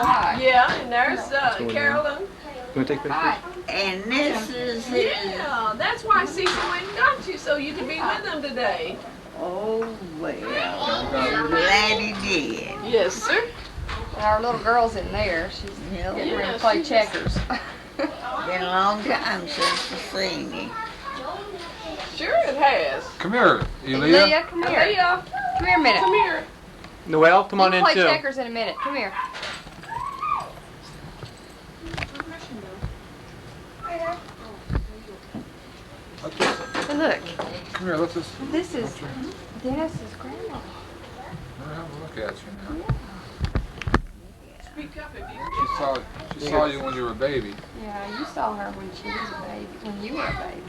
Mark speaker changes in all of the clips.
Speaker 1: Yeah, and there's Carolyn.
Speaker 2: You want to take pictures?
Speaker 3: And this is his.
Speaker 1: Yeah, that's why Cecil went and got you, so you could be with them today.
Speaker 3: Oh, well. I'm glad he did.
Speaker 1: Yes, sir.
Speaker 4: And our little girl's in there. She's getting ready to play checkers.
Speaker 3: Been a long time since I've seen you.
Speaker 1: Sure it has.
Speaker 5: Come here, Elya.
Speaker 4: Elya, come here.
Speaker 1: Elya,
Speaker 4: Come here a minute.
Speaker 1: come here.
Speaker 2: Noelle, come on
Speaker 4: You
Speaker 2: in
Speaker 4: play
Speaker 2: too.
Speaker 4: checkers in a minute. Come here. And look,
Speaker 5: Come here, let's just
Speaker 4: this is Dennis's grandma.
Speaker 5: let her have a look at you now.
Speaker 1: Speak up if you
Speaker 5: She saw you when you were a baby.
Speaker 4: Yeah, you saw her when she was a baby, when you were a baby.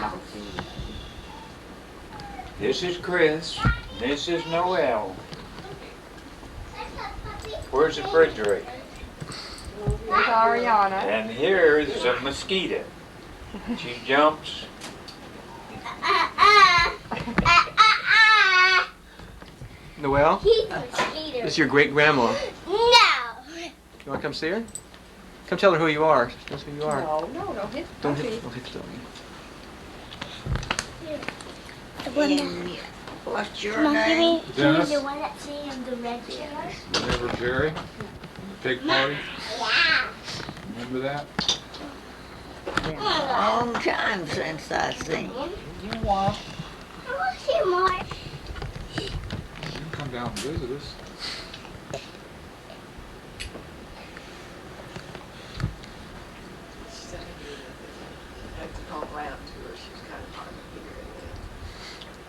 Speaker 4: Not when she was a baby.
Speaker 6: This is Chris. This is Noelle. Where's the refrigerator?
Speaker 4: There's Ariana.
Speaker 6: And here's a mosquito. She jumps.
Speaker 2: Noelle,
Speaker 7: He's a mosquito.
Speaker 2: this is your great grandma.
Speaker 7: No.
Speaker 2: You want to come see her? Come tell her who you are. Tell us who you are.
Speaker 4: No, don't hit the
Speaker 2: Don't
Speaker 4: puppy.
Speaker 2: hit the doggy.
Speaker 3: And what's your
Speaker 7: Mom,
Speaker 3: name?
Speaker 7: give me
Speaker 5: Dennis?
Speaker 7: the one that's in the red chair.
Speaker 5: Remember Jerry? The pig party?
Speaker 7: Yeah.
Speaker 5: Remember that?
Speaker 3: Been a long time since I've seen you.
Speaker 7: I want to see more.
Speaker 5: You can come down and visit us.
Speaker 1: She said I had to call around to her. She was kind of hard to figure it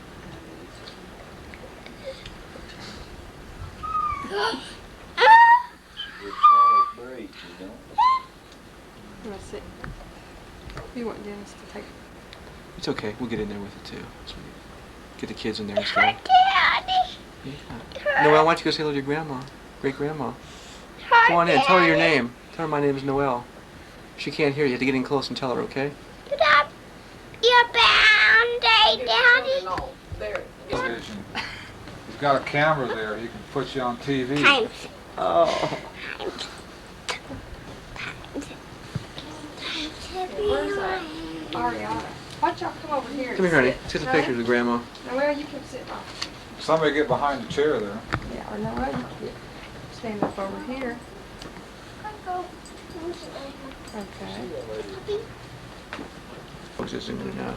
Speaker 6: It's solid breed, you know.
Speaker 4: Let's see. You want Dennis to take
Speaker 2: It's okay. We'll get in there with it too. So we get the kids in there and stuff.
Speaker 7: Daddy.
Speaker 2: Yeah. Noelle, why don't you go say hello to your grandma, great grandma? Come on in. Tell her your name. Tell her my name is Noelle. She can't hear you. You have to get in close and tell her, okay?
Speaker 7: You're bound, Daddy.
Speaker 1: no, there.
Speaker 5: Television. He's got a camera there. He can put you on TV.
Speaker 7: Times.
Speaker 3: Oh,
Speaker 4: Where's Ariana? Why don't y'all come over here?
Speaker 2: Come here, honey. Let's get the pictures of grandma.
Speaker 4: Noelle, you can sit off.
Speaker 5: Somebody get behind the chair there.
Speaker 4: Yeah, or Noelle, you can stand up over here. Okay.
Speaker 2: Folks, just zoom in now.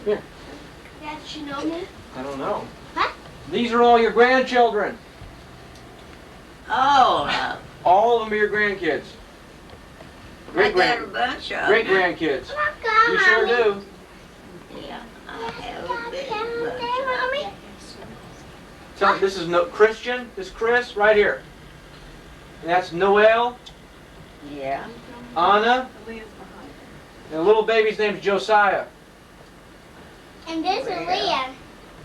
Speaker 2: Here.
Speaker 7: Dad, you know me?
Speaker 2: I don't know.
Speaker 7: Huh?
Speaker 2: These are all your grandchildren.
Speaker 3: oh,
Speaker 2: All of them are your grandkids.
Speaker 3: I got a bunch of
Speaker 2: Great
Speaker 3: them.
Speaker 2: grandkids.
Speaker 7: Welcome,
Speaker 2: You sure
Speaker 7: Mommy.
Speaker 2: do.
Speaker 3: Yeah, I have a big
Speaker 7: Down
Speaker 3: bunch
Speaker 7: there,
Speaker 3: of
Speaker 7: Mommy.
Speaker 2: Tell this is Christian. This is Chris right here. And that's Noelle,
Speaker 3: them. Yeah.
Speaker 2: Anna, and the little baby's name's Josiah.
Speaker 7: And this is Leah.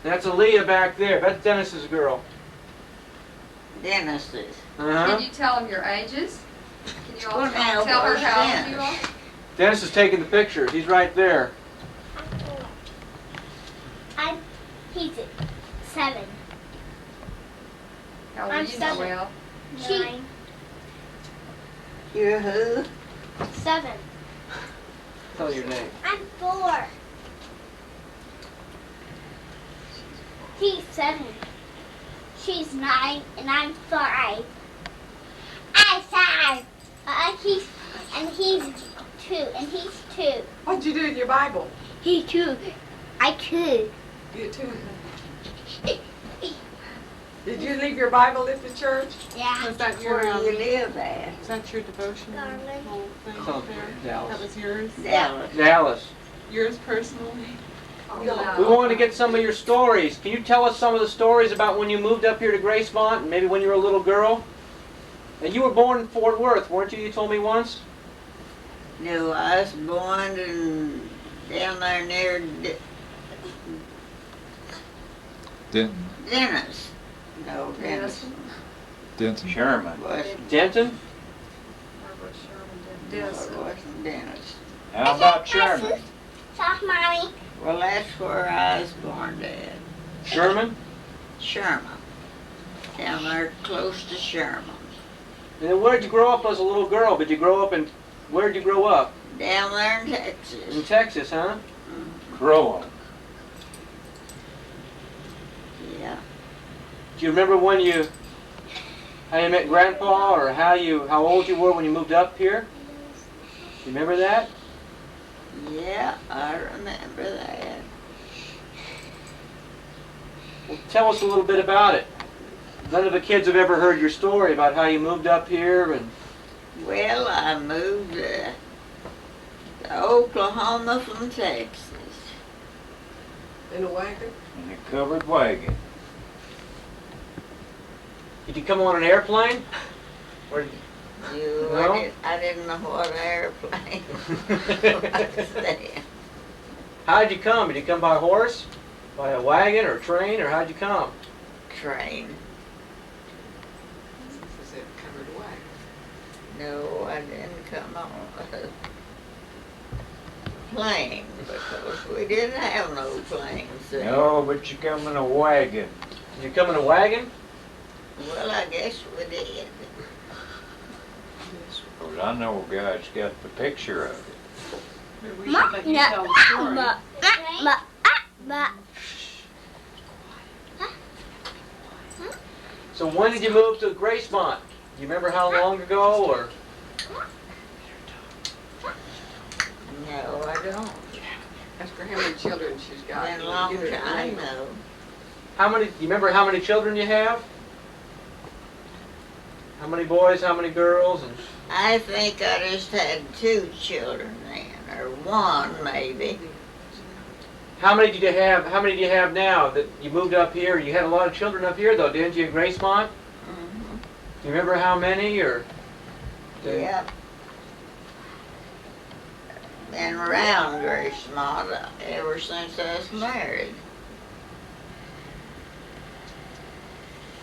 Speaker 2: And that's Elya back there. That's Dennis's girl.
Speaker 3: Dennis's.
Speaker 2: Uh-huh.
Speaker 4: Can you tell them your ages? Can you all
Speaker 3: Well, now,
Speaker 4: tell her
Speaker 3: where's
Speaker 4: how old you are?
Speaker 3: Dennis?
Speaker 2: Dennis is taking the pictures. He's right there.
Speaker 7: He's 7.
Speaker 4: How old are
Speaker 7: I'm
Speaker 4: you,
Speaker 7: 7.
Speaker 4: Noelle?
Speaker 7: 9.
Speaker 3: You're who?
Speaker 7: 7.
Speaker 2: Tell your name.
Speaker 7: I'm 4. He's 7. She's 9, and I'm 5. I'm 5. He's 2, and he's 2.
Speaker 1: What'd you do with your Bible?
Speaker 7: He 2. I 2.
Speaker 1: You too. Did you leave your Bible at the church?
Speaker 7: Yeah.
Speaker 1: Was that
Speaker 3: Where
Speaker 1: your,
Speaker 3: do you live at?
Speaker 1: is that your devotion?
Speaker 7: Garland.
Speaker 1: Whole thing
Speaker 2: Tell
Speaker 1: up there?
Speaker 2: Dallas.
Speaker 1: That was yours?
Speaker 3: Dallas.
Speaker 2: Dallas.
Speaker 1: Yours personally?
Speaker 2: We wanted to get some of your stories. Can you tell us some of the stories about when you moved up here to Gracemont, and maybe when you were a little girl? And you were born in Fort Worth, weren't you? You told me once.
Speaker 3: No, I was born in down there near
Speaker 5: Denton.
Speaker 3: Dennis. No, Dennis.
Speaker 5: Denton.
Speaker 6: Sherman.
Speaker 3: Wasn't,
Speaker 2: Denton?
Speaker 1: Yes.
Speaker 3: wasn't Dennis.
Speaker 6: How about Sherman?
Speaker 7: Stop, Mommy.
Speaker 3: Well, that's where I was born, Dad.
Speaker 2: Sherman?
Speaker 3: Sherman. Down there close to Sherman.
Speaker 2: And then where did you grow up as a little girl? Did you grow up in, where did you grow up?
Speaker 3: Down there in
Speaker 2: In
Speaker 3: Texas.
Speaker 2: Texas, huh?
Speaker 6: Growing.
Speaker 3: Yeah.
Speaker 2: Do you remember when how you met Grandpa, or how old you were when you moved up here? You remember that?
Speaker 3: Yeah, I remember that.
Speaker 2: Well, tell us a little bit about it. None of the kids have ever heard your story about how you moved up here and...
Speaker 3: Well, I moved to Oklahoma from Texas.
Speaker 1: In a wagon?
Speaker 6: In a covered wagon.
Speaker 2: Did you come on an airplane? Or... No?
Speaker 3: I didn't know what airplane was then.
Speaker 2: How did you come? Did you come by horse? By a wagon or train, or how'd you come?
Speaker 3: Train.
Speaker 1: Is it covered wagon?
Speaker 3: No, I didn't come on a plane because we didn't have no planes then.
Speaker 6: No, but you come in a wagon.
Speaker 2: Did you come in a wagon?
Speaker 3: Well, I guess we did.
Speaker 6: Cause I know a guy's got the picture of it.
Speaker 4: Maybe we should let you tell the story.
Speaker 2: So when did you move to Gracemont? Do you remember how long ago, or?
Speaker 3: No, I don't.
Speaker 1: Ask her how many children she's got.
Speaker 3: Been a long
Speaker 1: Give her a
Speaker 3: time
Speaker 1: name.
Speaker 3: though.
Speaker 2: Do you remember how many children you have? How many boys, how many girls, and...
Speaker 3: I think I just had 2 children then, or 1 maybe.
Speaker 2: How many do you have now that you moved up here? You had a lot of children up here though, didn't you, in Gracemont?
Speaker 3: Mhm.
Speaker 2: Do you remember how many, or?
Speaker 3: Yep. Been around Gracemont ever since I was married.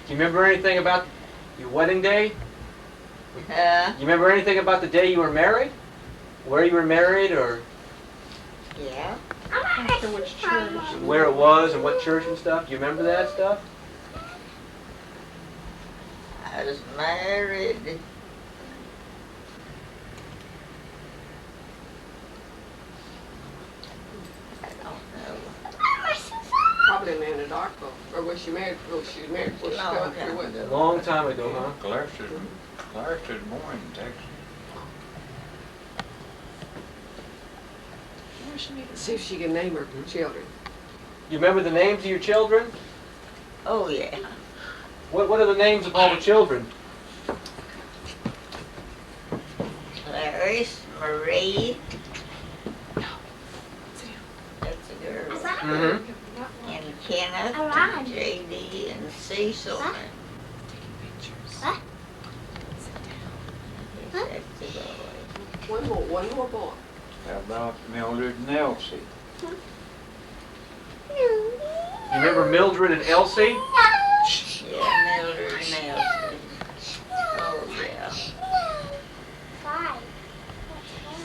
Speaker 2: Do you remember anything about your wedding day? You remember anything about the day you were married? Where you were married, or
Speaker 3: Yeah.
Speaker 4: After which church?
Speaker 2: where it was and what church and stuff? Do you remember that stuff?
Speaker 3: I was married. I don't know.
Speaker 1: Probably in Anadarko. Or was she married? Well, she was married before she
Speaker 3: Long
Speaker 1: got up here
Speaker 3: time
Speaker 1: with
Speaker 3: ago.
Speaker 2: Long time ago, huh?
Speaker 6: Clarister's born in Texas.
Speaker 1: See if she can name her children.
Speaker 2: You remember the names of your children?
Speaker 3: Oh yeah.
Speaker 2: What are the names of all the children?
Speaker 3: Clarice, Marie. That's a girl.
Speaker 2: Mm-hmm.
Speaker 3: And Kenneth,
Speaker 7: Ariana.
Speaker 3: and JD, and Cecil.
Speaker 7: Huh? Huh?
Speaker 3: That's the boy.
Speaker 1: One more boy.
Speaker 6: How about Mildred and Elsie?
Speaker 2: You remember Mildred and Elsie?
Speaker 3: Yeah, Mildred and Elsie. Oh yeah.
Speaker 7: 5.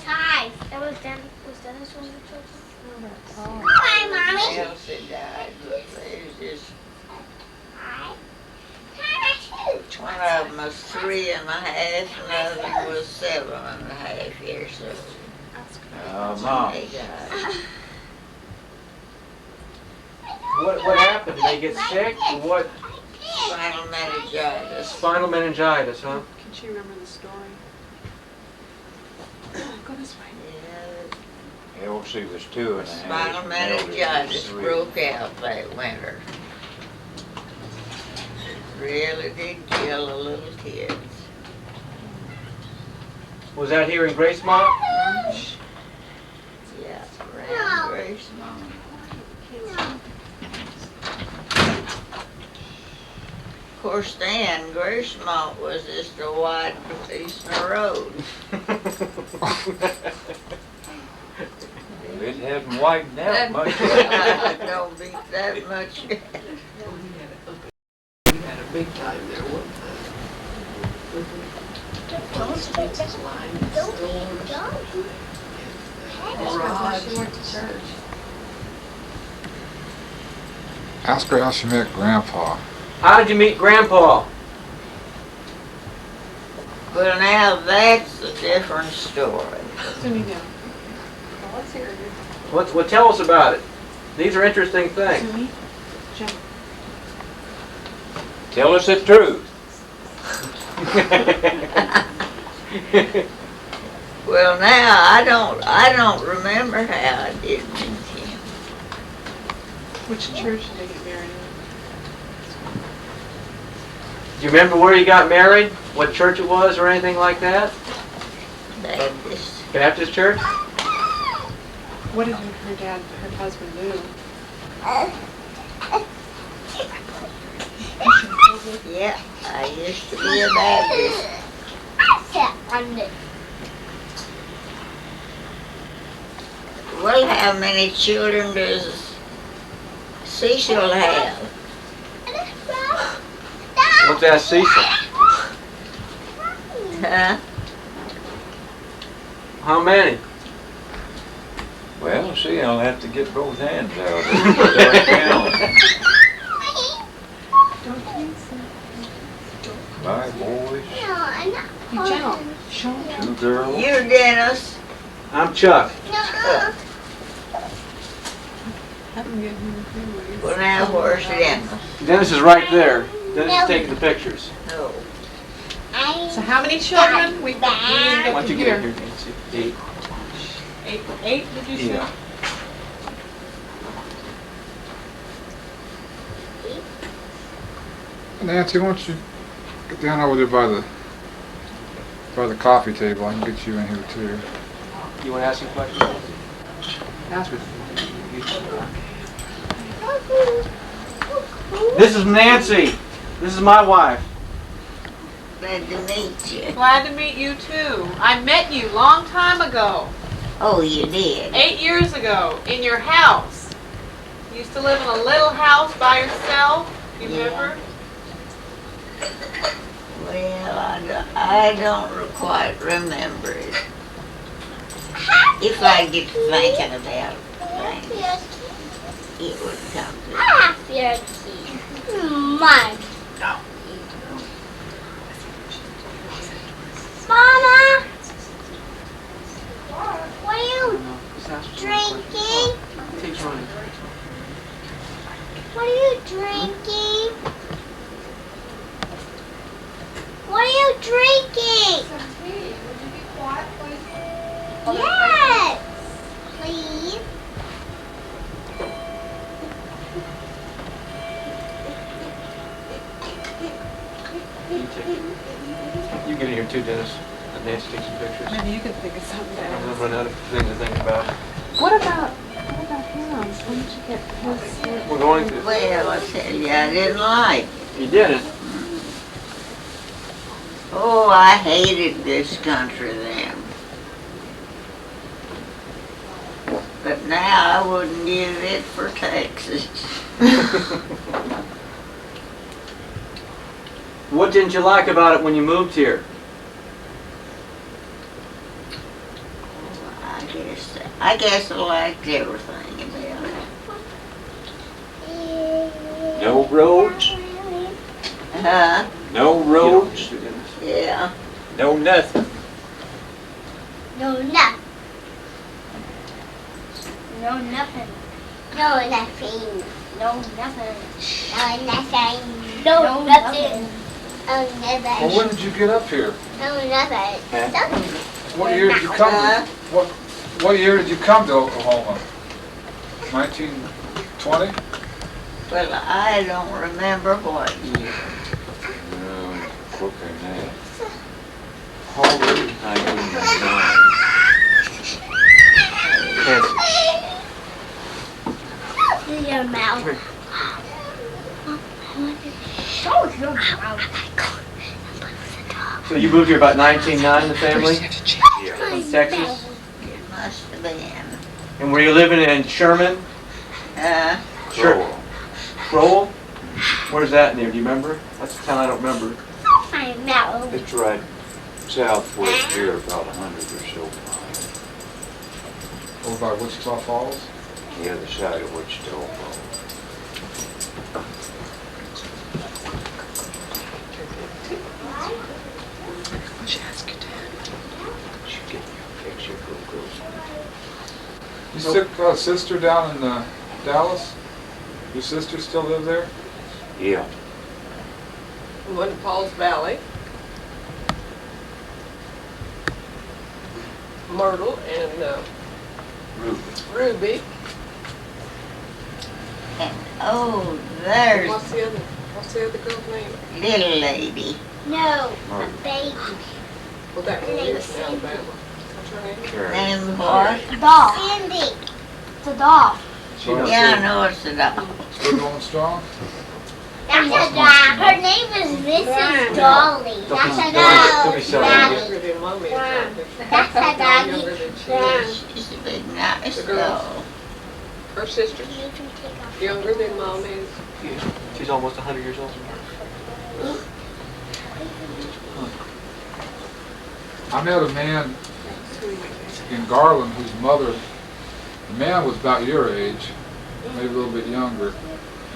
Speaker 7: 5. That was Dennis one of the children?
Speaker 4: Oh,
Speaker 7: Hi, Mommy.
Speaker 3: Elsie died, but they was just,
Speaker 7: 5.
Speaker 3: one of them was 3 and a half, and the other one was 7 and a half years old.
Speaker 6: Mom.
Speaker 3: They died.
Speaker 2: What happened? Did they get sick? Or what?
Speaker 3: Spinal meningitis.
Speaker 2: Spinal meningitis, huh?
Speaker 1: Can she remember the story? Go this way.
Speaker 3: Yeah,
Speaker 6: Elsie was 2 and a half.
Speaker 3: spinal
Speaker 6: Mildred was
Speaker 3: meningitis
Speaker 6: 3.
Speaker 3: broke out that winter. Really did kill the little kids.
Speaker 2: Was that here in Gracemont?
Speaker 3: Yeah, around Gracemont. Of course, then Gracemont was just a wide piece of road.
Speaker 6: It hasn't widened out much.
Speaker 3: Don't beat that much.
Speaker 1: We had a big time there one time. Lots of pizza's line, stores.
Speaker 4: She went to church.
Speaker 5: Ask her how she met Grandpa.
Speaker 2: How did you meet Grandpa?
Speaker 3: Well, now that's a different story.
Speaker 4: Let's hear it.
Speaker 2: What? Tell us about it. These are interesting things.
Speaker 6: Tell us the truth.
Speaker 3: Well, now I don't remember how I did meet him.
Speaker 1: Which church did they get married
Speaker 2: Do you remember where you got married? What church it was or anything like that?
Speaker 3: Baptist.
Speaker 2: Baptist church?
Speaker 1: in? What did her husband do?
Speaker 3: Yeah, I used to be a Baptist. Well, how many children does Cecil have?
Speaker 2: What's that, Cecil?
Speaker 3: Huh?
Speaker 2: How many?
Speaker 6: Well, see, I'll have to get both hands out and start counting. 5 boys,
Speaker 1: Be gentle. Show
Speaker 6: 2 girls.
Speaker 3: You, Dennis.
Speaker 2: I'm Chuck.
Speaker 3: Well, now where's Dennis?
Speaker 2: Dennis is right there. Dennis is taking the pictures.
Speaker 3: No.
Speaker 1: So how many children? We didn't
Speaker 2: Why
Speaker 1: get
Speaker 2: don't
Speaker 1: to
Speaker 2: you get in
Speaker 1: hear.
Speaker 2: here, Nancy? 8.
Speaker 1: Eight, did you say?
Speaker 2: Yeah.
Speaker 5: Nancy, why don't you get down over there by the coffee table? I can get you in here too.
Speaker 2: You want to ask some questions? Ask her. This is Nancy. This is my wife.
Speaker 3: Glad to meet you.
Speaker 1: Glad to meet you too. I met you long time ago.
Speaker 3: Oh, you did?
Speaker 1: 8 years ago, in your house. You used to live in a little house by yourself. You
Speaker 3: Yeah.
Speaker 1: remember?
Speaker 3: Well, I don't quite remember it. If I get to thinking about things, it would come to me.
Speaker 7: Mine. Mama, what are you drinking?
Speaker 2: Takes running.
Speaker 7: What are you drinking? What are you drinking? Yes, please.
Speaker 2: You get in here too, Dennis. Let Nancy take some pictures.
Speaker 1: Maybe you can think of something
Speaker 2: I'm
Speaker 1: else.
Speaker 2: gonna run out of things to think about.
Speaker 1: What about him? When did you get his?
Speaker 2: We're going to.
Speaker 3: Well, I tell you, I didn't like it.
Speaker 2: You didn't.
Speaker 3: Oh, I hated this country then. But now I wouldn't give it for Texas.
Speaker 2: What didn't you like about it when you moved here?
Speaker 3: I guess I liked everything about it.
Speaker 6: No roads,
Speaker 3: Huh?
Speaker 6: no roads,
Speaker 3: Yeah.
Speaker 6: no nothing.
Speaker 7: No, nothing. No, nothing. No, nothing. No, nothing. No, nothing. No, nothing. Oh,
Speaker 5: Well,
Speaker 7: nothing.
Speaker 5: when did you get up here?
Speaker 7: No, nothing. Nothing.
Speaker 5: What year did you come? What year did you come to Oklahoma? 1920?
Speaker 3: Well, I don't remember what year.
Speaker 6: No, quicker than that. Probably 1909.
Speaker 2: Nancy.
Speaker 7: Your mouth. Show your mouth.
Speaker 2: So you moved here about 1909, the family?
Speaker 6: Yeah.
Speaker 2: From Texas?
Speaker 3: It must have been.
Speaker 2: And were you living in Sherman?
Speaker 6: Crowell.
Speaker 2: Crowell? Where's that near? Do you remember? That's a town I don't remember.
Speaker 7: My mouth.
Speaker 6: It's right southwest here, about 100 or so miles.
Speaker 5: Over by Wichita Falls?
Speaker 6: The other side of Wichita Falls. Should get you a picture from Gracemont.
Speaker 5: You still got a sister down in Dallas? Your sister still live there?
Speaker 6: Yeah.
Speaker 8: One in Paul's Valley. Myrtle and
Speaker 6: Ruby.
Speaker 8: Ruby.
Speaker 3: And oh, there's
Speaker 8: What's the other girl's name?
Speaker 3: little lady.
Speaker 7: No, a baby.
Speaker 8: Well, that one is in Alabama. What's her name?
Speaker 6: Karen.
Speaker 3: Name what?
Speaker 7: A doll. Sandy. It's a doll.
Speaker 2: She knows
Speaker 3: Yeah, I
Speaker 2: too.
Speaker 3: know it's a dog.
Speaker 5: Still going strong?
Speaker 7: That's a doll. Her name is Mrs. Dolly. That's a
Speaker 2: Don't be
Speaker 7: dog.
Speaker 2: silly.
Speaker 7: Daddy.
Speaker 8: Younger than Mommy.
Speaker 7: That's a doggy.
Speaker 8: Younger than she is.
Speaker 3: She's a big nice
Speaker 8: The girl.
Speaker 3: doll.
Speaker 8: Her sister,
Speaker 7: You can take off.
Speaker 8: younger than Mommy.
Speaker 2: She's almost 100 years old.
Speaker 5: I met a man in Garland whose mother, the man was about your age, maybe a little bit younger.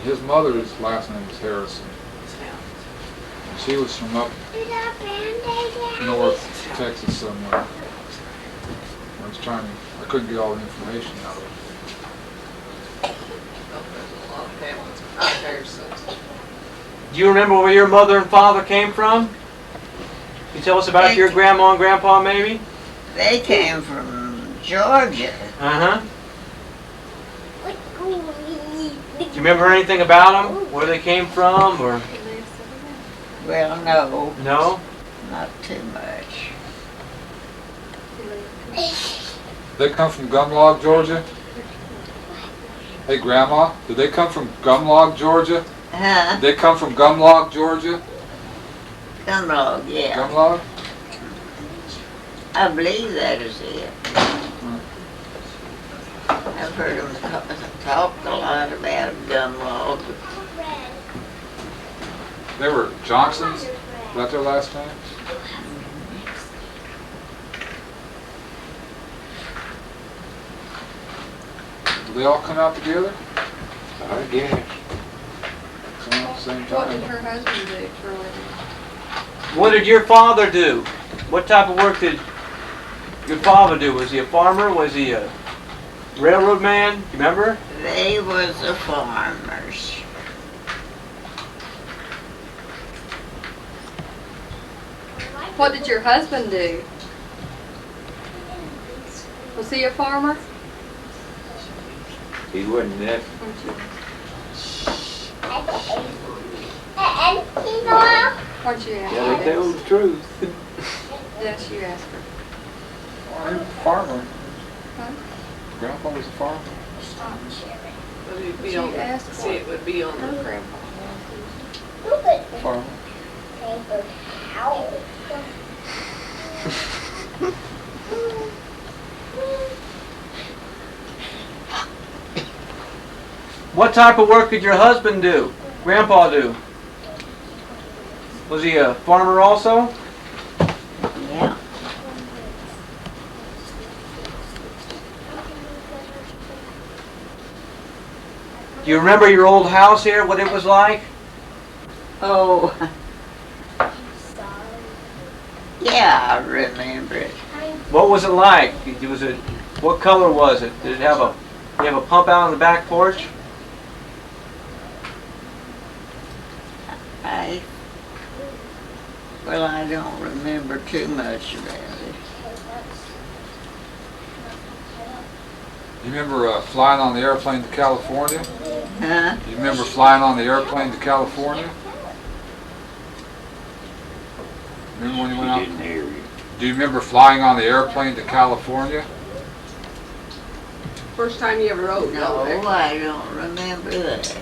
Speaker 5: His mother's last name was Harrison. And she was from up north Texas somewhere. I couldn't get all the information out of it.
Speaker 8: Oh, there's a lot of Hamlins. Harrisons.
Speaker 2: Do you remember where your mother and father came from? Can you tell us about your grandma and grandpa, maybe?
Speaker 3: They came from Georgia.
Speaker 2: Uh-huh. Do you remember anything about them? Where they came from, or
Speaker 3: Well, no,
Speaker 2: no?
Speaker 3: not too much.
Speaker 5: They come from Gumlog, Georgia? Hey, Grandma, did they come from Gumlog, Georgia?
Speaker 3: Huh?
Speaker 5: Did they come from Gumlog, Georgia?
Speaker 3: Gumlog, yeah.
Speaker 5: Gumlog?
Speaker 3: I believe that is it. I've heard them talk a lot about Gumlog.
Speaker 5: They were Johnsons? Is that their last name? Did they all come out together?
Speaker 6: I guess.
Speaker 5: Same
Speaker 4: What did
Speaker 5: time?
Speaker 4: her husband do for a living?
Speaker 2: What did your father do? What type of work did your father do? Was he a farmer? Was he a railroad man? You remember?
Speaker 3: They was the farmers.
Speaker 4: What did your husband do? Was he a farmer?
Speaker 6: He wasn't that.
Speaker 4: Weren't you ask
Speaker 6: Yeah, they
Speaker 4: her?
Speaker 6: tell the truth.
Speaker 4: Yes, you asked her.
Speaker 5: Oh, he was a farmer.
Speaker 4: Huh?
Speaker 5: Grandpa was a farmer.
Speaker 8: But it'd be
Speaker 4: She
Speaker 8: on,
Speaker 4: asked
Speaker 8: see, it would be on
Speaker 4: Her
Speaker 8: the,
Speaker 4: grandpa.
Speaker 5: Farmer.
Speaker 2: What type of work did your husband do? Grandpa do? Was he a farmer also?
Speaker 3: Yeah.
Speaker 2: Do you remember your old house here, what it was like?
Speaker 3: Oh. Yeah, I remember it.
Speaker 2: What was it like? What color was it? Did it have a pump out on the back porch?
Speaker 3: Well, I don't remember too much about it.
Speaker 5: You remember flying on the airplane to California?
Speaker 3: Huh?
Speaker 5: You remember flying on the airplane to California? Remember when you went
Speaker 6: He
Speaker 5: out?
Speaker 6: didn't hear you.
Speaker 5: Do you remember flying on the airplane to California?
Speaker 8: first time you ever rode
Speaker 3: No,
Speaker 8: down there.
Speaker 3: I don't remember that.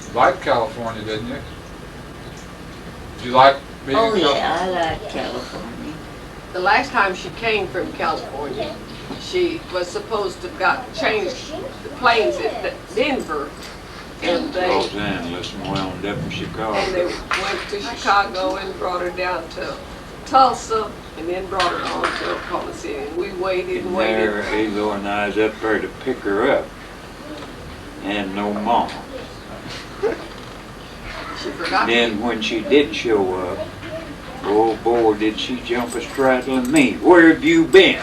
Speaker 5: You liked California, didn't you? Did you like being
Speaker 3: Oh,
Speaker 5: in California?
Speaker 3: yeah, I like California.
Speaker 8: The last time she came from California, she was supposed to have got changed the planes at Denver And
Speaker 6: Los
Speaker 8: they,
Speaker 6: Angeles and wound up in
Speaker 8: and they
Speaker 6: Chicago.
Speaker 8: went to Chicago and brought her down to Tulsa and then brought her on to Oklahoma City. And we waited and
Speaker 6: And
Speaker 8: waited.
Speaker 6: there, Alo and I was up there to pick her up. And no mom.
Speaker 8: She forgot.
Speaker 6: Then when she did show up, oh boy, did she jump a straddling me. Where have you been?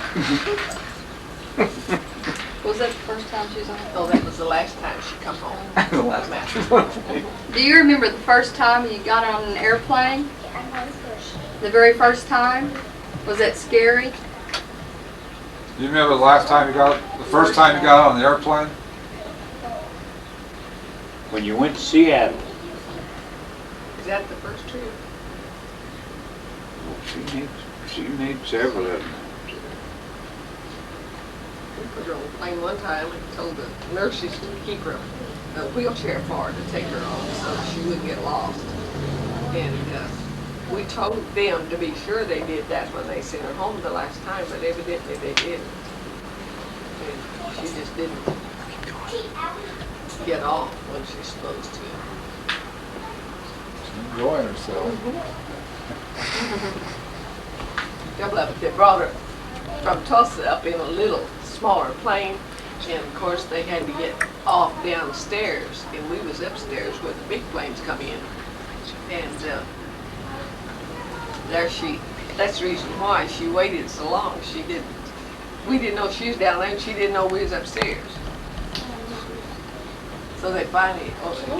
Speaker 4: Was that the first time she was on?
Speaker 8: Oh, that was the last time she come home.
Speaker 2: The last time.
Speaker 4: Do you remember the first time you got on an airplane? The very first time? Was that scary?
Speaker 5: Do you remember the first time you got on the airplane?
Speaker 6: When you went to Seattle.
Speaker 8: Is that the first trip?
Speaker 6: Well, she needs several of them.
Speaker 8: We put her on a plane one time and told the nurses to keep her a wheelchair for her to take her on so she wouldn't get lost. And we told them to be sure they did that when they sent her home the last time, but evidently they didn't. And she just didn't get off when she's supposed to.
Speaker 5: She's enjoying herself.
Speaker 8: Couple of it, they brought her from Tulsa up in a little smaller plane, and of course they had to get off downstairs, and we was upstairs where the big planes come in. And that's the reason why she waited so long. We didn't know she was down there, and she didn't know we was upstairs. So they finally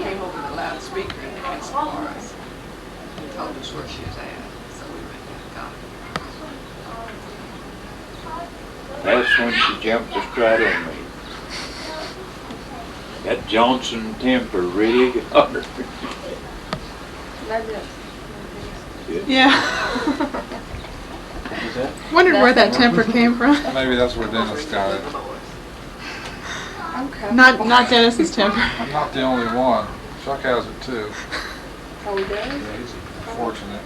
Speaker 8: came over the loudspeaker and asked for us and told us where she was at. So we went and got her.
Speaker 6: That's when she jumped the straddle me. That Johnson temper really got her.
Speaker 9: Yeah.
Speaker 2: Is that?
Speaker 9: Wondered where that temper came from.
Speaker 5: Maybe that's where Dennis got it.
Speaker 4: Okay.
Speaker 9: Not Dennis's temper.
Speaker 5: I'm not the only one. Chuck has it too.
Speaker 4: Oh, he does?
Speaker 5: Yeah, he's fortunate.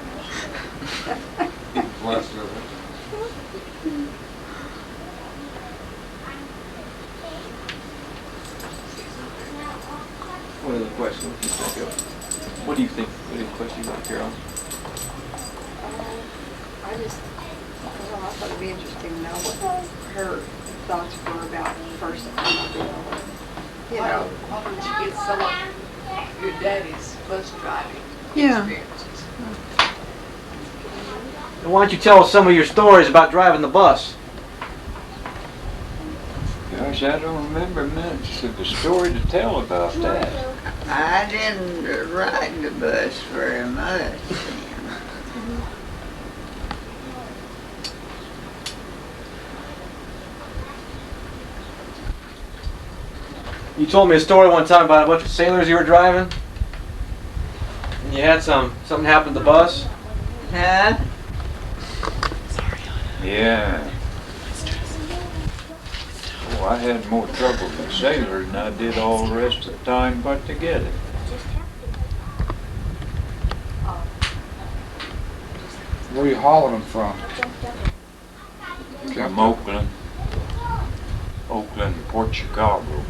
Speaker 5: Blessed with it.
Speaker 2: What other questions do you think of? What do you think? What other questions you got, Carol?
Speaker 4: I thought it'd be interesting to know what her thoughts were about first automobile. You know,
Speaker 8: When she gets some of your daddy's bus driving
Speaker 9: Yeah.
Speaker 8: experiences.
Speaker 2: Why don't you tell us some of your stories about driving the bus?
Speaker 6: Gosh, I don't remember much of the story to tell about that.
Speaker 3: I didn't ride the bus very much.
Speaker 2: You told me a story one time about a bunch of sailors you were driving, and you had something happen to the bus.
Speaker 3: Huh?
Speaker 6: Yeah. Oh, I had more trouble with sailors than I did all the rest of the time put together.
Speaker 5: Where are you hauling them from?
Speaker 6: From Oakland to Port Chicago.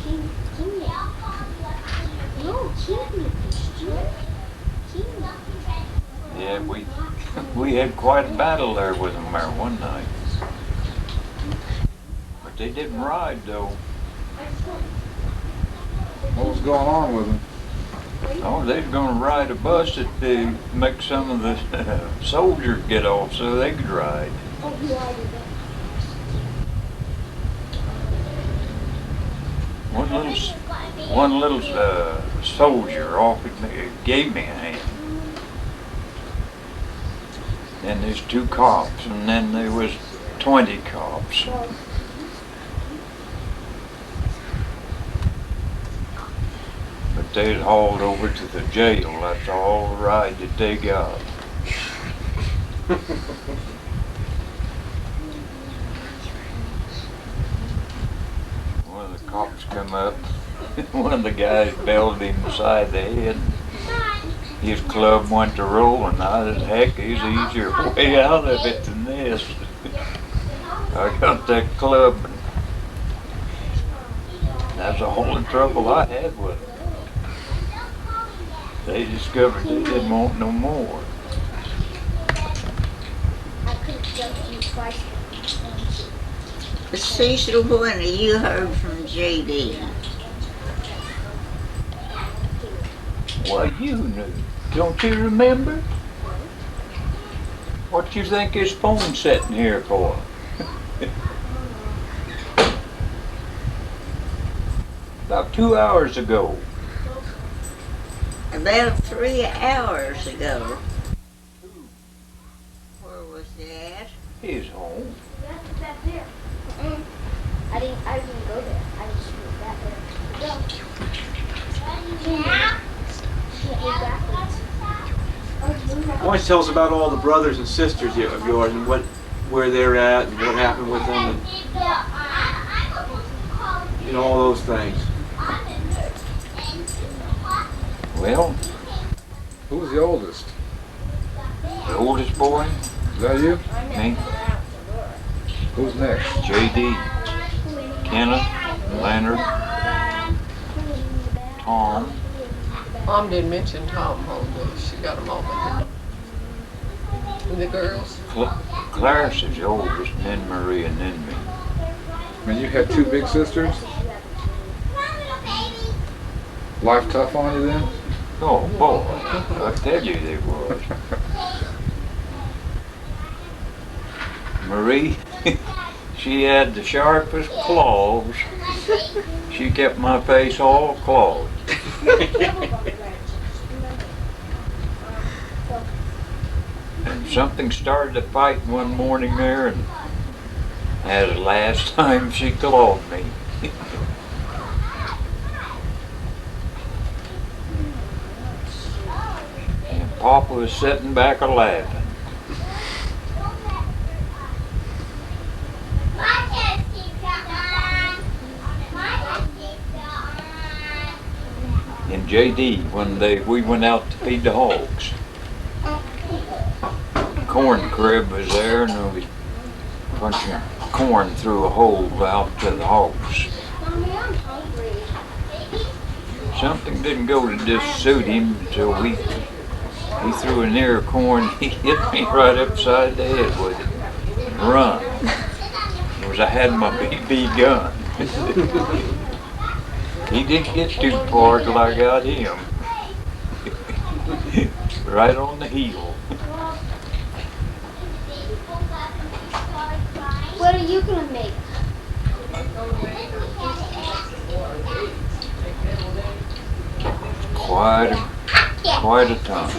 Speaker 6: Yeah, we had quite a battle there with them there one night. But they didn't ride though.
Speaker 5: What was going on with them?
Speaker 6: Oh, they was gonna ride a bus that they make some of the soldiers get off so they could ride. One little soldier offered me, gave me a hand. Then there's 2 cops, and then there was 20 cops. But they was hauled over to the jail. That's all the ride that they got. One of the cops come up. One of the guys belted him beside the head. His club went to rolling. I said, heck, there's easier way out of it than this. I got that club, and that's the only trouble I had with it. They discovered they didn't want no more.
Speaker 7: I could have jumped you twice.
Speaker 3: Cecil, when you heard from JD?
Speaker 6: Well, you knew. Don't you remember? What you think his phone's sitting here for? About 2 hours ago.
Speaker 3: About 3 hours ago. Where was he at?
Speaker 6: His home.
Speaker 7: Back there. I didn't go there. I just went back there. Go. Yeah.
Speaker 2: Always tell us about all the brothers and sisters of yours and where they're at and what happened with them and all those things.
Speaker 6: Well,
Speaker 5: Who was the oldest?
Speaker 6: the oldest boy,
Speaker 5: Is that you?
Speaker 6: me,
Speaker 5: Who's next?
Speaker 6: JD, Kenneth, Leonard, Tom.
Speaker 8: Mom didn't mention Tom home, but she got them all. And the girls.
Speaker 6: Clarence is the oldest, and then Marie, and then me.
Speaker 5: And you had 2 big sisters? Life tough on you then?
Speaker 6: Oh boy, I tell you they was. Marie, she had the sharpest claws. She kept my face all clawed. And something started to fight one morning there, and that was the last time she clawed me. And Papa was sitting back a-laughing. And JD, one day we went out to feed the hogs. The corn crib was there, and we was punching corn through a hole out to the hogs. Something didn't go to just suit him, so he threw an ear of corn. He hit me right upside the head with it and run. It was I had my BB gun. He didn't get too far till I got him. Right on the heel.
Speaker 7: What are you gonna make?
Speaker 6: Quite a time.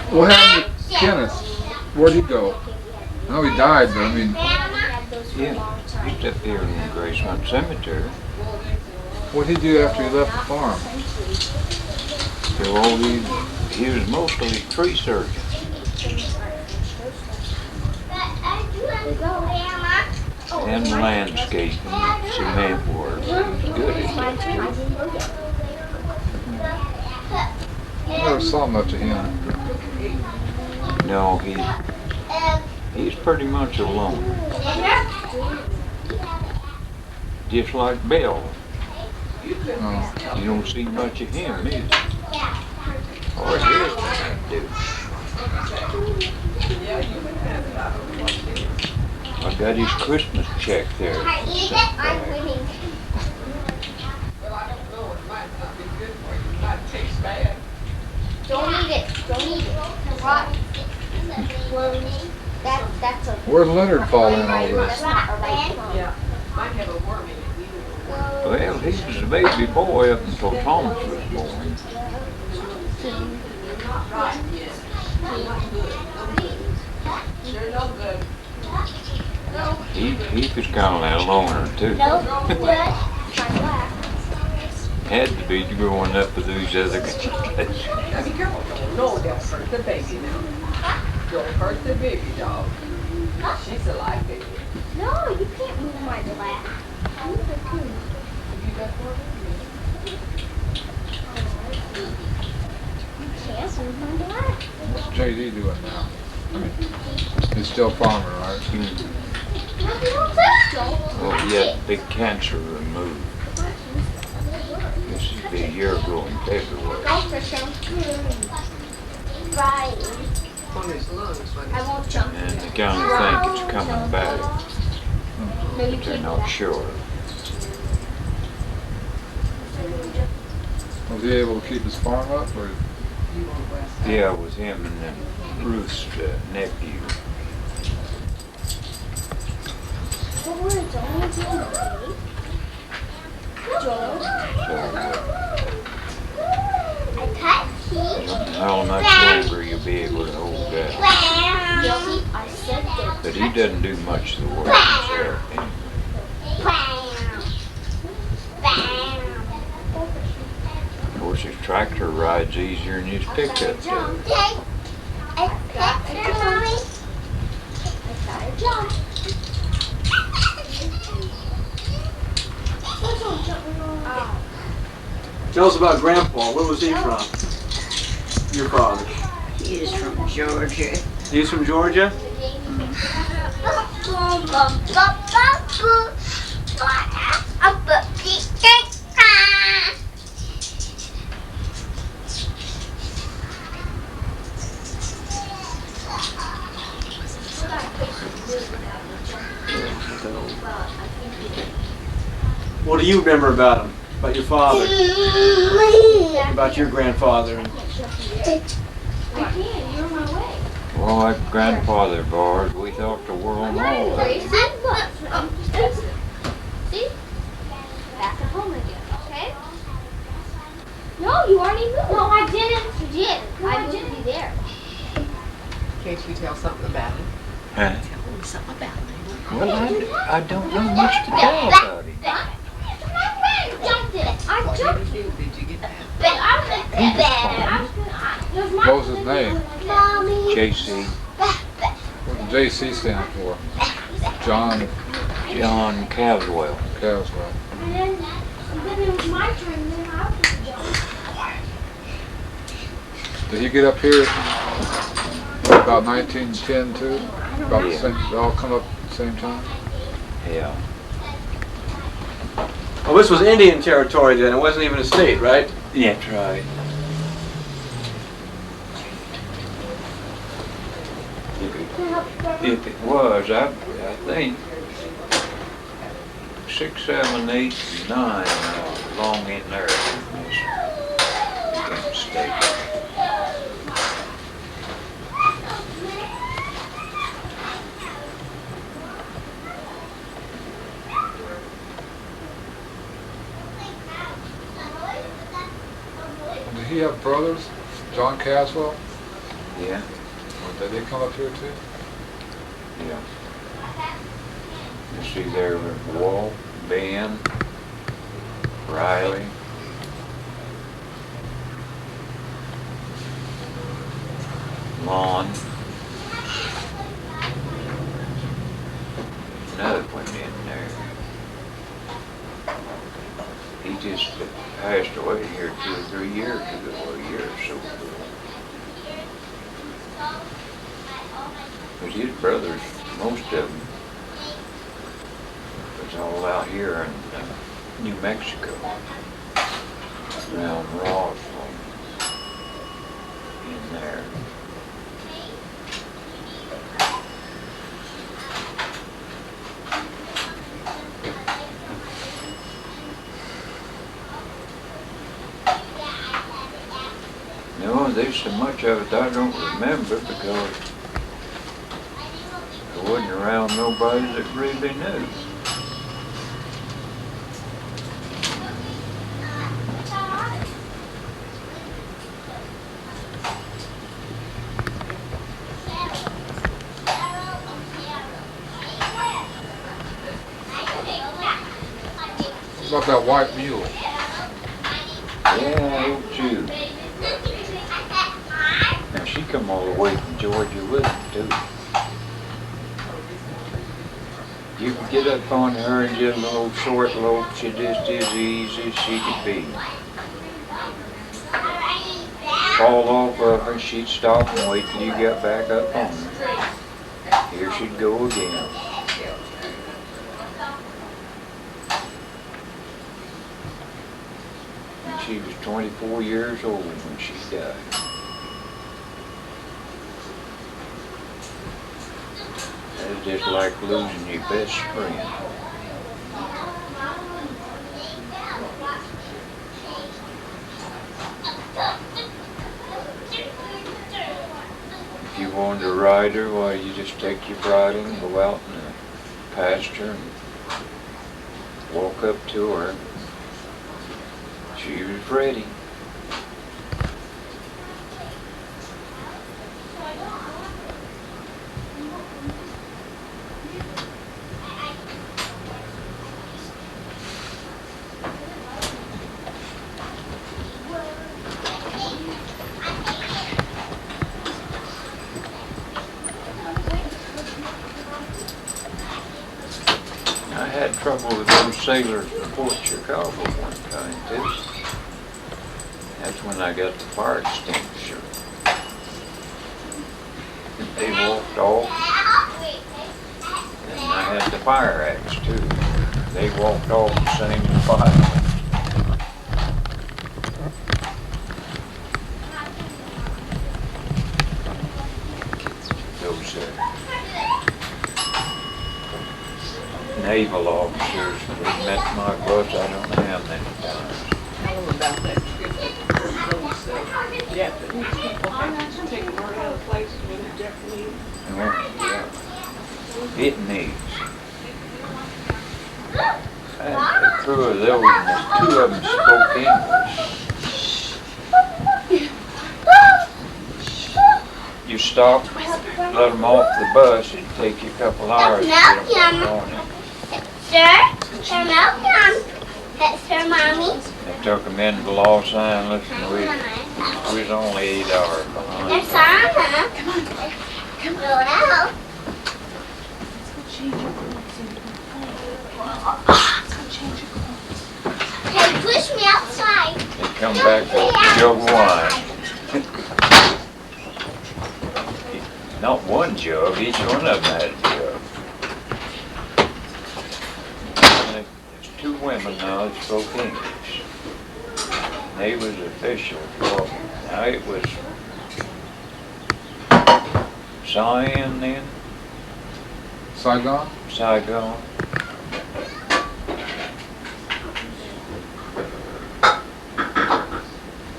Speaker 5: What happened to Kenneth? Where'd he go? I know he died, but I mean,
Speaker 6: Yeah, he's up here in Gracemont Cemetery.
Speaker 5: what'd he do after he left the farm?
Speaker 6: So he was mostly a tree surgeon. And landscaping, cement work. He was good at that too.
Speaker 5: I never saw much of him.
Speaker 6: No, he's pretty much alone. Just like Bill.
Speaker 5: Oh.
Speaker 6: You don't see much of him either. Or his do. I got his Christmas check there.
Speaker 7: I'm winning.
Speaker 8: Well, I don't know, it might not be good for you, it might taste bad.
Speaker 7: Don't eat it. Don't eat it. Rotten. That's a.
Speaker 5: Where'd Leonard fall in all
Speaker 7: That's
Speaker 5: this?
Speaker 7: not a right one.
Speaker 8: Yeah, might have a worm in it.
Speaker 6: Well, he was a baby boy up until Thomas was born.
Speaker 8: Right, yes. Not good. Sure no good.
Speaker 6: He was kind of a loner too.
Speaker 7: No, good.
Speaker 6: Had to be growing up with these other guys.
Speaker 8: Now be careful, don't hurt the baby now. Don't hurt the baby dog. She's a live baby.
Speaker 7: No, you can't move my lap. Move the coon.
Speaker 8: Have you got one?
Speaker 7: You can't move my lap.
Speaker 5: What's JD doing now? I mean, he's still farming, right?
Speaker 6: Well, he had big cancer removed. His will be a year ago in February.
Speaker 7: Right.
Speaker 8: On his lungs, when
Speaker 7: I won't jump.
Speaker 6: And they kind of think it's coming back, but they're not sure.
Speaker 5: Was he able to keep his farm up, or?
Speaker 6: Yeah, with him and then Ruth's nephew.
Speaker 7: What were it, Joel? Joel? I cut teeth.
Speaker 6: How much longer you'll be able to hold that.
Speaker 7: I said that.
Speaker 6: But he doesn't do much of the work himself. Of course, his tractor rides easier than his pickup does.
Speaker 7: I gotta jump.
Speaker 2: Tell us about Grandpa. Where was he from? Your father.
Speaker 3: He is from Georgia.
Speaker 2: He's from Georgia? What do you remember about him? About your father? About your grandfather?
Speaker 6: Well, like grandfather of ours, we thought the world and all of it.
Speaker 7: See? Back at home again, okay? No, you already moved. No, I didn't. You did. I wouldn't be there.
Speaker 8: can't you tell something about him?
Speaker 6: Huh?
Speaker 3: Tell me something about him.
Speaker 6: Well, I don't know much to tell about him.
Speaker 7: I jumped it.
Speaker 8: Did you get that?
Speaker 5: What was his name?
Speaker 6: JC.
Speaker 5: What did JC stand for?
Speaker 6: John Caswell.
Speaker 5: Caswell.
Speaker 7: And then it was my turn, and then I was jumping.
Speaker 5: Did he get up here about 1910 too? About the same, they all come up at the same time?
Speaker 6: Yeah.
Speaker 2: Well, this was Indian territory then. It wasn't even a state, right?
Speaker 6: That's right. If it was, I think 6, 7, 8, 9 along in there became a state.
Speaker 5: Did he have brothers? John Caswell?
Speaker 6: Yeah,
Speaker 5: Did they come up here too?
Speaker 6: yeah. You see there with Walt, Ben, Riley. Lon. Another one in there. He just passed away here 2 or 3 years ago, or a year or so ago. Because his brothers, most of them, was all out here in New Mexico, around Roswell, in there. No, there's so much of it I don't remember because I wasn't around nobody that really knew.
Speaker 5: What about that white mule?
Speaker 6: Yeah, old Jude. And she come all the way from Georgia with him too. You could get up on her and just a little short lope, she just as easy as she could be. Fall off of her, she'd stop and wait till you got back up on her. Here she'd go again. She was 24 years old when she died. It's just like losing your best friend. If you wanted to ride her, well, you just take your bridle and go out in the pasture and walk up to her. She was ready. I had trouble with those sailors in Fort Chicago one time too. That's when I got the fire extinguisher. They walked off, and I had the fire axe too. They walked off the same fire. Those naval officers, we met my bus, I don't know how many times.
Speaker 8: Tell them about that trip that those Japanese people had to take them around places with the Japanese.
Speaker 6: Yeah. Vietnamese. And the crew of those, and two of them spoke English. You stop, let them off the bus, it'd take you a couple hours to get them on it.
Speaker 7: Sir, Mommy.
Speaker 6: They took them into Los Angeles, and we was only 8 hours behind.
Speaker 7: There's Sarah. Come on out. Hey, push me outside.
Speaker 6: They come back with a jug of wine. Not one jug, each one of them had a jug. There's two women now that spoke English. They was officials. Well, now it was Saigon then?
Speaker 5: Saigon?
Speaker 6: Saigon.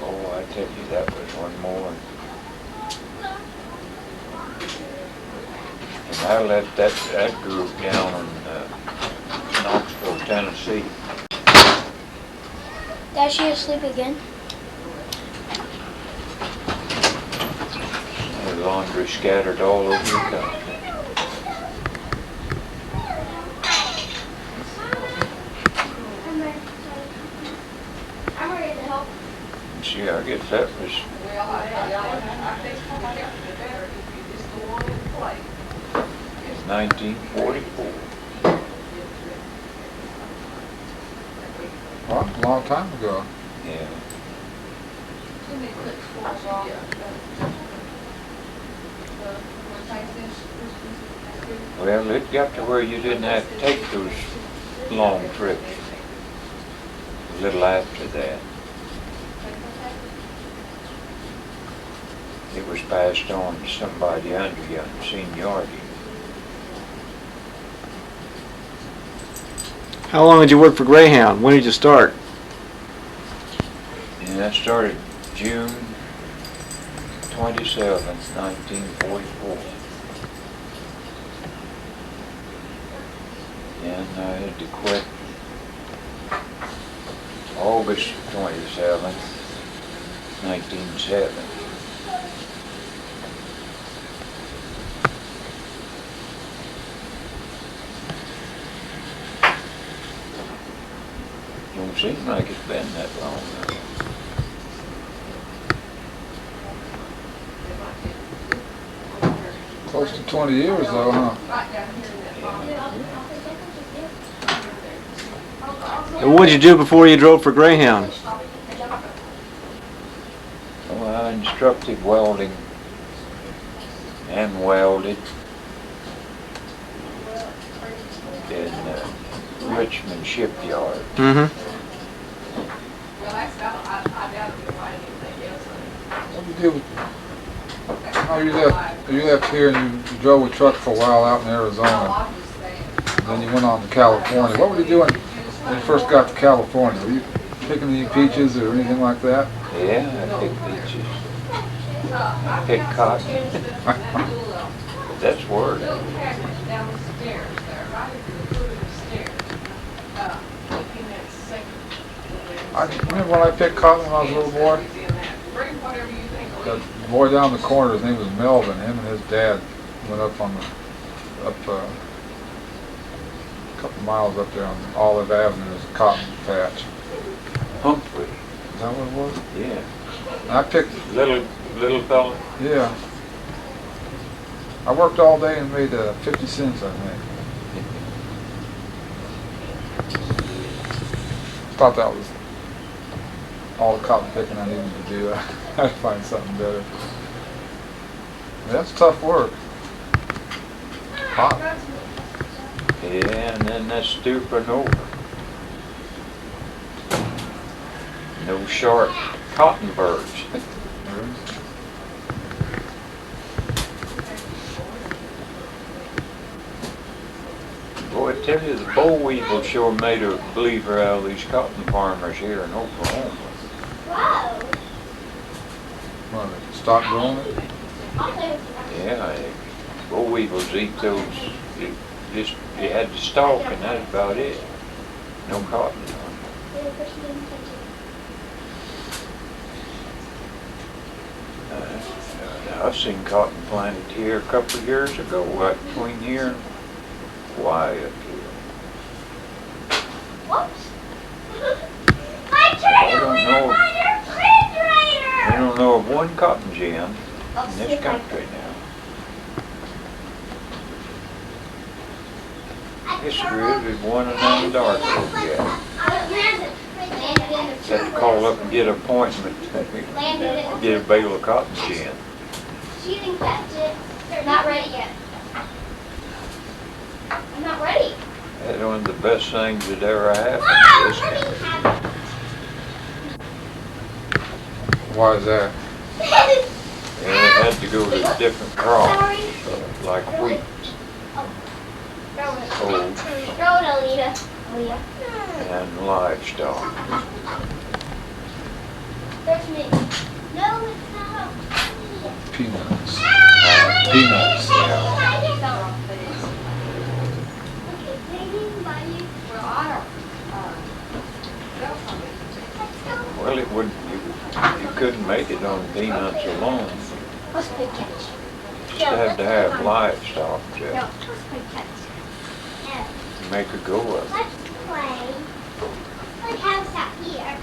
Speaker 6: Oh, I tell you, that was one more. And I left that group down in Knoxville, Tennessee.
Speaker 7: Dad, she asleep again?
Speaker 6: The laundry scattered all over the country.
Speaker 7: I'm ready to help.
Speaker 6: See, I guess that was
Speaker 8: Well, I think somebody else did better if you just go on and play.
Speaker 6: 1944.
Speaker 5: Well, a long time ago.
Speaker 6: Yeah. Well, it got to where you didn't have to take those long trips. A little after that. It was passed on to somebody under you in seniority.
Speaker 2: How long did you work for Greyhound? When did you start?
Speaker 6: And I started June 27th, 1944. And I had to quit August 27th, 1970. Don't seem like it's been that long now.
Speaker 5: Close to 20 years though, huh?
Speaker 2: And what did you do before you drove for Greyhound?
Speaker 6: Well, I instructed welding and welded in Richmond Shipyard.
Speaker 2: Mm-hmm.
Speaker 8: Well, that's about,
Speaker 5: You do. Oh, you left here and you drove a truck for a while out in Arizona. Then you went on to California. What were you doing when you first got to California? Were you picking any peaches or anything like that?
Speaker 6: Yeah, I pick peaches. I pick cotton. That's work.
Speaker 5: I remember when I picked cotton when I was a little boy. The boy down the corner, his name was Melvin. Him and his dad went up on a couple miles up there on Olive Avenue. There's a cotton patch.
Speaker 6: Humphrey.
Speaker 5: Is that what it was?
Speaker 6: Yeah.
Speaker 5: And I picked.
Speaker 6: Little fella.
Speaker 5: Yeah. I worked all day and made 50 cents, I think. Thought that was all the cotton picking I needed to do. I had to find something better. That's tough work. Hot.
Speaker 6: Yeah, and then that's stooping over. No sharp cotton birds. Boy, I tell you, the boll weevil sure made a believer out of these cotton farmers here in Oklahoma.
Speaker 7: Wow.
Speaker 5: Want to stop growing it?
Speaker 6: Yeah, boll weevils eat those. You had to stalk, and that's about it. No cotton on it. I've seen cotton planted here a couple of years ago, right between here and Hawaii up here.
Speaker 7: Whoops. My turtle went in my refrigerator.
Speaker 6: I don't know of one cotton gin in this country now. History is one and then the dark old guy. Have to call up and get an appointment, get a bale of cotton gin.
Speaker 7: She didn't catch it. They're not ready yet. I'm not ready.
Speaker 6: That's one of the best things that ever happened to this country.
Speaker 5: Why is that?
Speaker 6: And it had to go to different crops, like wheat, oats,
Speaker 7: Throw it, Alita.
Speaker 6: and livestock.
Speaker 7: There's me. No, it's not.
Speaker 5: Peanuts.
Speaker 6: Peanuts, yeah. Well, it wouldn't. You couldn't make it on peanuts alone.
Speaker 7: Let's play catch.
Speaker 6: You just had to have livestock
Speaker 7: No,
Speaker 6: to
Speaker 7: let's play catch.
Speaker 6: make a go of it.
Speaker 7: Let's play. Play house out here.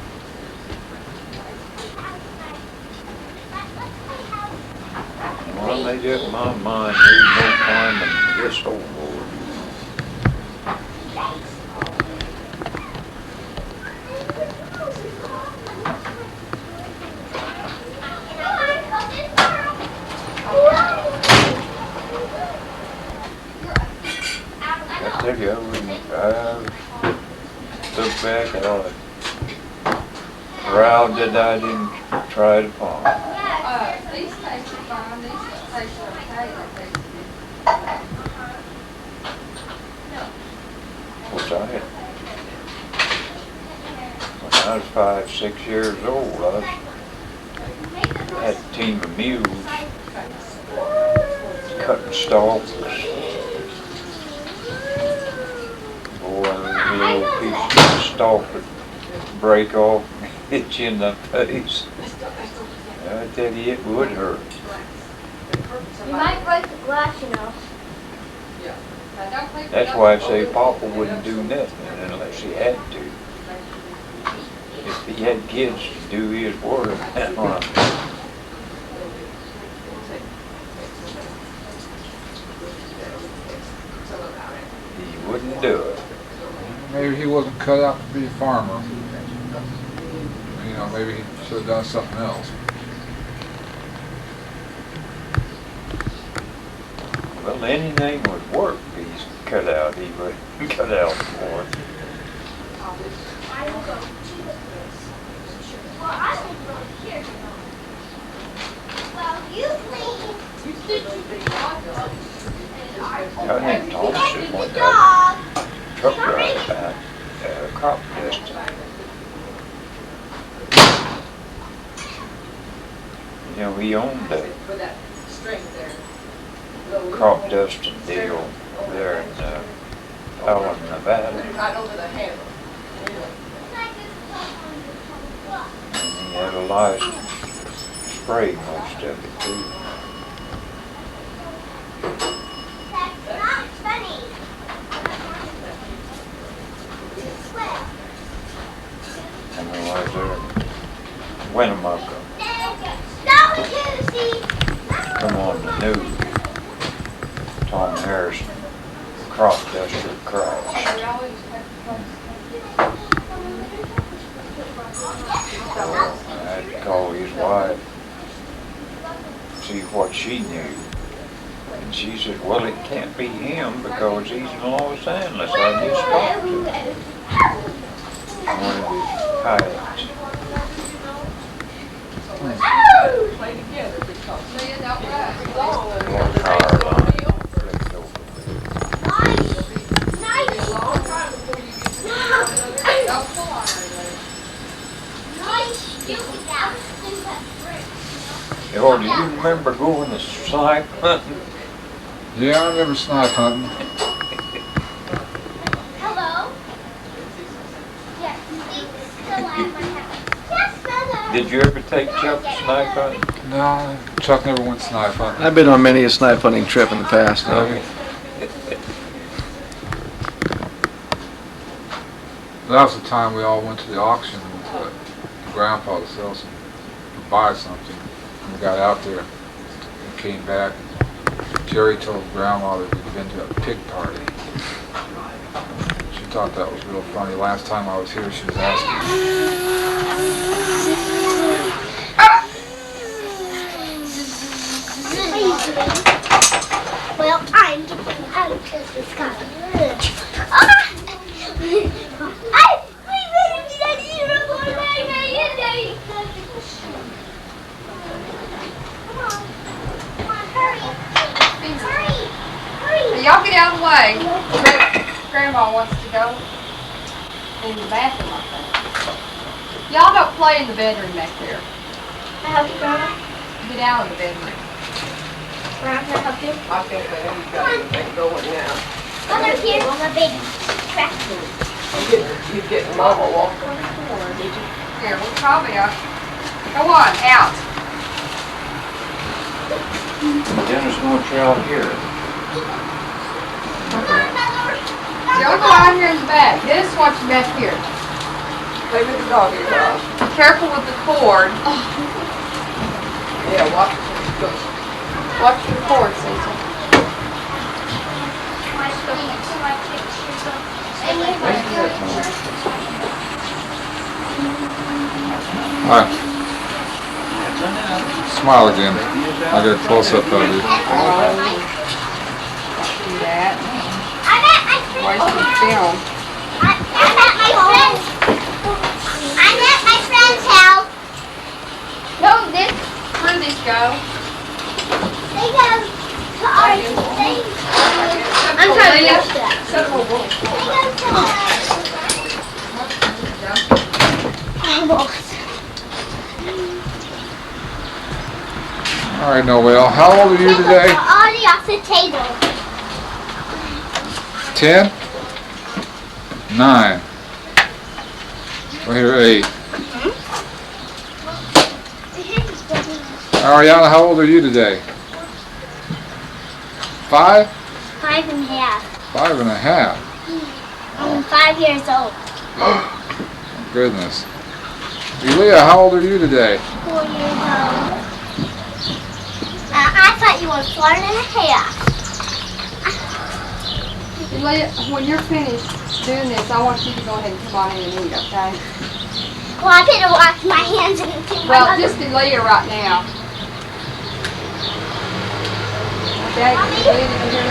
Speaker 6: Well, I made up my mind there's no climbing this whole board. I tell you, I look back at all proud that I didn't try to farm.
Speaker 10: These taste fine, these taste okay, like they
Speaker 6: Which I had, when I was 5, 6 years old, I had a team of mules cutting stalks. Boy, a little piece of stalk would break off and hit you in the face. I tell you, it would hurt.
Speaker 7: You might break the glass, you know.
Speaker 6: That's why I say Papa wouldn't do nothing unless he had to. If he had kids to do his work, he wouldn't do it.
Speaker 5: Maybe he wasn't cut out to be a farmer. You know, maybe he should have done something else.
Speaker 6: Well, anything would work. He's cut out. He would cut out for it.
Speaker 7: I will go to the place. Well, I will go here.
Speaker 6: I think Thomas one got truck driver about crop dusting. You know, he owned the
Speaker 8: For that string there.
Speaker 6: crop dusting deal there in Allen, Nevada.
Speaker 8: Right over the handle.
Speaker 6: And he had a license to spray most of it too. And there was a Winnemucca come on the news. Tom Harrison, crop duster crash. I had to call his wife, see what she knew. And she said, well, it can't be him because he's in Los Angeles. I just talked to him. One of his pilots.
Speaker 8: Play together because they end up
Speaker 6: One car line flipped over
Speaker 8: a long time before you get to
Speaker 6: Oh, do you remember going to snipe hunting?
Speaker 5: Yeah, I remember snipe hunting.
Speaker 7: Hello? Yes, he's still at my house. Yes, brother.
Speaker 6: Did you ever take Chuck snipe hunting?
Speaker 5: No, Chuck never went snipe hunting.
Speaker 11: I've been on many a snipe hunting trip in the past.
Speaker 5: That was the time we all went to the auction with Grandpa to sell some, to buy something. And we got out there and came back. Jerry told Grandma that we'd been to a pig party. She thought that was real funny. Last time I was here, she was asking.
Speaker 7: Well, I'm getting out of this car.
Speaker 10: Y'all get out of the way. Grandma wants to go in the bathroom, I think. Y'all don't play in the bedroom back there.
Speaker 7: Can I help you, Grandma?
Speaker 10: Get out of the bedroom.
Speaker 7: Grandma, can I help you?
Speaker 8: I think they ain't got anything going now.
Speaker 7: Mother, here, I'm a big tractor.
Speaker 8: You getting Mama walking.
Speaker 10: Here, we'll probably, go on, out.
Speaker 6: Dennis wants you out here.
Speaker 10: Y'all go out here in the back. Dennis wants you back here.
Speaker 8: Play with the doggy dog.
Speaker 10: Careful with the cord.
Speaker 8: Yeah, watch
Speaker 10: Watch your cord, Cecil.
Speaker 5: Hi. Smile again. I got a close-up of you.
Speaker 10: Do that. Where's the film?
Speaker 7: I'm at my friend's house. No, this.
Speaker 10: Where did these go?
Speaker 7: They go to our thing. I'm trying to watch that. Almost.
Speaker 5: All right, Noelle. How old are you today?
Speaker 7: Already off the table.
Speaker 5: 10? 9. Well, here, 8. Ariana, how old are you today? 5?
Speaker 7: 5 and a half.
Speaker 5: 5 and a half.
Speaker 7: I'm 5 years old.
Speaker 5: Oh, goodness. Elya, how old are you today?
Speaker 7: 4 years old. I thought you were 4 and a half.
Speaker 10: When you're finished doing this, I want you to go ahead and come on in and eat, okay?
Speaker 7: Well, I better wash my hands and do my
Speaker 10: Well,
Speaker 7: mother.
Speaker 10: just Elya right now. Okay, Elya, did you hear me?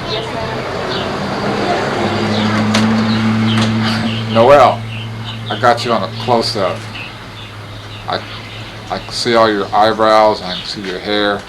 Speaker 10: Yes, ma'am.
Speaker 5: Noelle, I got you on a close-up. I can see all your eyebrows and I can see your hair.